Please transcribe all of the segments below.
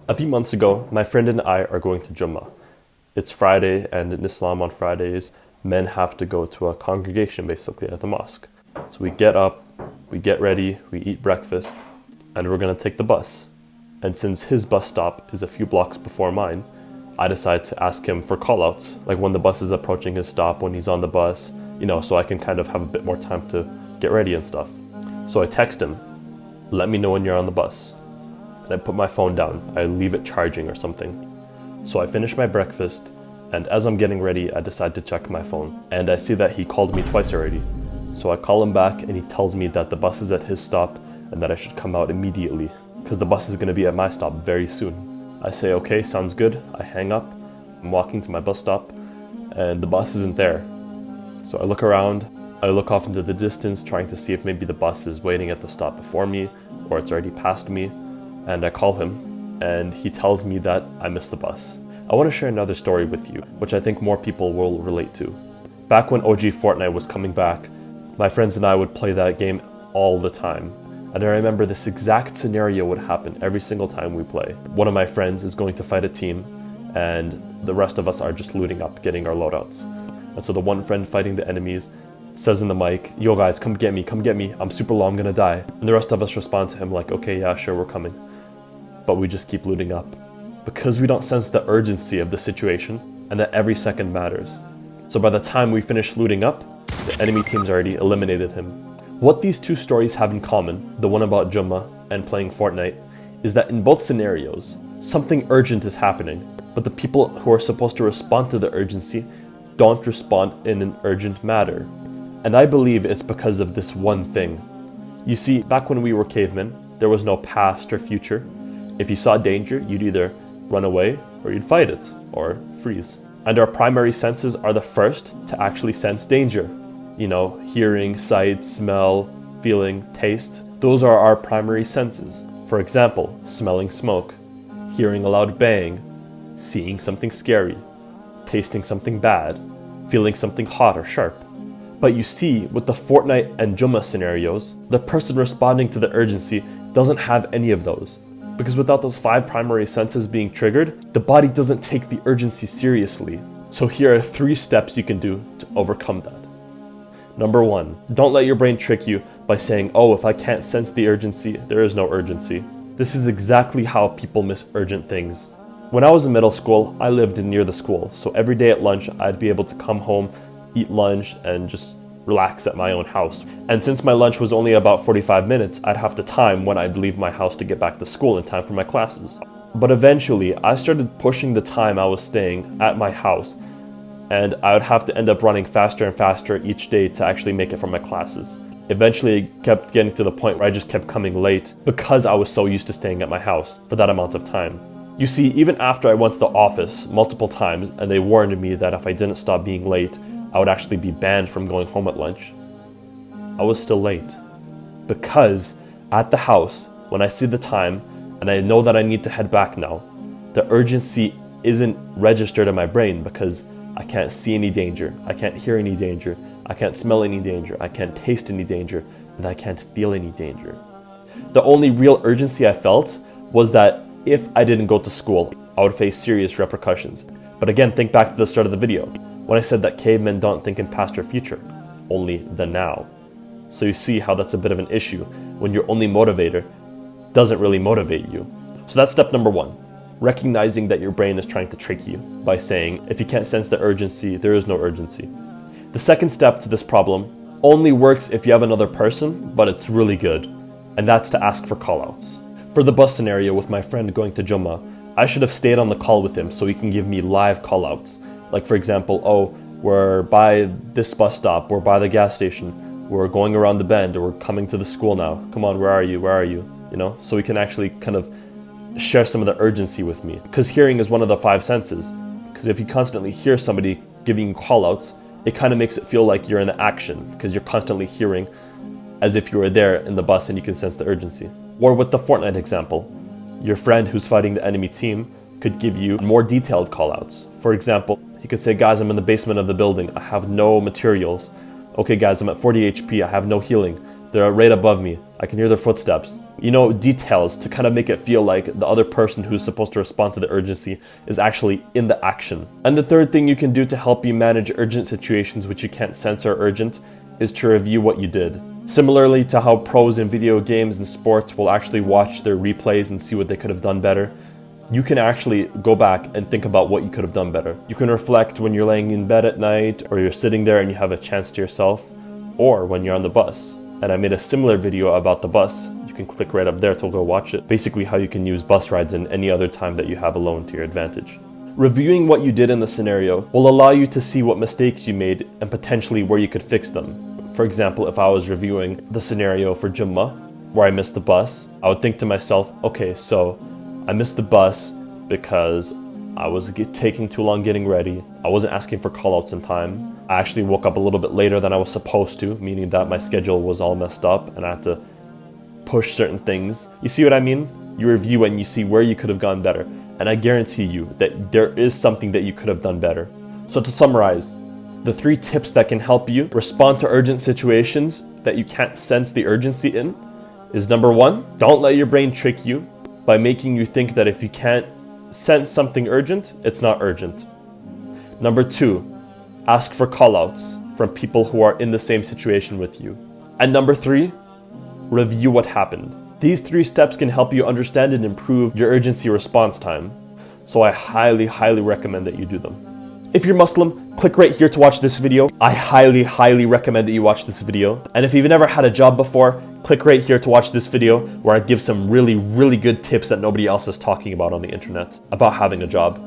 A few months ago, my friend and I are going to Jummah. It's Friday, and in Islam on Fridays, men have to go to a congregation basically at the mosque. So we get up, we get ready, we eat breakfast, and we're gonna take the bus. And since his bus stop is a few blocks before mine, I decide to ask him for callouts, like when the bus is approaching his stop, when he's on the bus, so I can kind of have a bit more time to get ready and stuff. So I text him, let me know when you're on the bus. And I put my phone down, I leave it charging or something. So I finish my breakfast, and as I'm getting ready, I decide to check my phone. And I see that he called me twice already. So I call him back and he tells me that the bus is at his stop and that I should come out immediately because the bus is going to be at my stop very soon. I say, okay, sounds good. I hang up, I'm walking to my bus stop, and the bus isn't there. So I look around, I look off into the distance trying to see if maybe the bus is waiting at the stop before me or it's already past me. And I call him, and he tells me that I missed the bus. I want to share another story with you, which I think more people will relate to. Back when OG Fortnite was coming back, my friends and I would play that game all the time. And I remember this exact scenario would happen every single time we play. One of my friends is going to fight a team, and the rest of us are just looting up, getting our loadouts. And so the one friend fighting the enemies says in the mic, yo guys, come get me, I'm super low, I'm gonna die. And the rest of us respond to him like, okay, yeah, sure, we're coming. But we just keep looting up because we don't sense the urgency of the situation and that every second matters. So by the time we finish looting up, the enemy team's already eliminated him. What these two stories have in common, the one about Jummah and playing Fortnite, is that in both scenarios, something urgent is happening, but the people who are supposed to respond to the urgency don't respond in an urgent manner. And I believe it's because of this one thing. You see, back when we were cavemen, there was no past or future. If you saw danger, you'd either run away or you'd fight it or freeze. And our primary senses are the first to actually sense danger. Hearing, sight, smell, feeling, taste. Those are our primary senses. For example, smelling smoke, hearing a loud bang, seeing something scary, tasting something bad, feeling something hot or sharp. But you see, with the Fortnite and Jummah scenarios, the person responding to the urgency doesn't have any of those. Because without those 5 primary senses being triggered, the body doesn't take the urgency seriously. So here are 3 steps you can do to overcome that. Number 1, don't let your brain trick you by saying, oh, if I can't sense the urgency, there is no urgency. This is exactly how people miss urgent things. When I was in middle school, I lived near the school, so every day at lunch, I'd be able to come home, eat lunch, and just relax at my own house. And since my lunch was only about 45 minutes, I'd have to time when I'd leave my house to get back to school in time for my classes. But eventually, I started pushing the time I was staying at my house, and I would have to end up running faster and faster each day to actually make it for my classes. Eventually, it kept getting to the point where I just kept coming late because I was so used to staying at my house for that amount of time. You see, even after I went to the office multiple times and they warned me that if I didn't stop being late, I would actually be banned from going home at lunch, I was still late. Because at the house, when I see the time and I know that I need to head back now, the urgency isn't registered in my brain because I can't see any danger, I can't hear any danger, I can't smell any danger, I can't taste any danger, and I can't feel any danger. The only real urgency I felt was that if I didn't go to school, I would face serious repercussions. But again, think back to the start of the video, when I said that cavemen don't think in past or future, only the now. So you see how that's a bit of an issue when your only motivator doesn't really motivate you. So that's step number 1, recognizing that your brain is trying to trick you by saying, if you can't sense the urgency, there is no urgency. The second step to this problem only works if you have another person, but it's really good, and that's to ask for callouts. For the bus scenario with my friend going to Jummah, I should have stayed on the call with him so he can give me live callouts. Like for example, oh, we're by this bus stop, we're by the gas station, we're going around the bend, or we're coming to the school now. Come on, where are you? So he can actually kind of share some of the urgency with me. Because hearing is one of the 5 senses. Because if you constantly hear somebody giving you callouts, it kind of makes it feel like you're in action because you're constantly hearing as if you were there in the bus and you can sense the urgency. Or with the Fortnite example, your friend who's fighting the enemy team could give you more detailed callouts. For example, he could say, guys, I'm in the basement of the building. I have no materials. Okay, guys, I'm at 40 HP. I have no healing. They're right above me. I can hear their footsteps. You know, details to kind of make it feel like the other person who's supposed to respond to the urgency is actually in the action. And the third thing you can do to help you manage urgent situations which you can't sense are urgent is to review what you did. Similarly to how pros in video games and sports will actually watch their replays and see what they could have done better, you can actually go back and think about what you could have done better. You can reflect when you're laying in bed at night, or you're sitting there and you have a chance to yourself, or when you're on the bus. And I made a similar video about the bus. You can click right up there to go watch it. Basically how you can use bus rides in any other time that you have alone to your advantage. Reviewing what you did in the scenario will allow you to see what mistakes you made and potentially where you could fix them. For example, if I was reviewing the scenario for Jumma, where I missed the bus, I would think to myself, okay, so I missed the bus because I was taking too long getting ready. I wasn't asking for callouts in time. I actually woke up a little bit later than I was supposed to, meaning that my schedule was all messed up and I had to push certain things. You see what I mean? You review and you see where you could have gone better. And I guarantee you that there is something that you could have done better. So to summarize, the 3 tips that can help you respond to urgent situations that you can't sense the urgency in is number 1, don't let your brain trick you by making you think that if you can't sense something urgent, it's not urgent. Number 2, ask for callouts from people who are in the same situation with you. And number 3, review what happened. These 3 steps can help you understand and improve your urgency response time. So I highly, highly recommend that you do them. If you're Muslim, click right here to watch this video. I highly, highly recommend that you watch this video. And if you've never had a job before, click right here to watch this video where I give some really, really good tips that nobody else is talking about on the internet about having a job.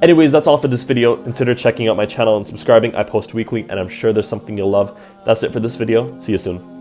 Anyways, that's all for this video. Consider checking out my channel and subscribing. I post weekly and I'm sure there's something you'll love. That's it for this video. See you soon.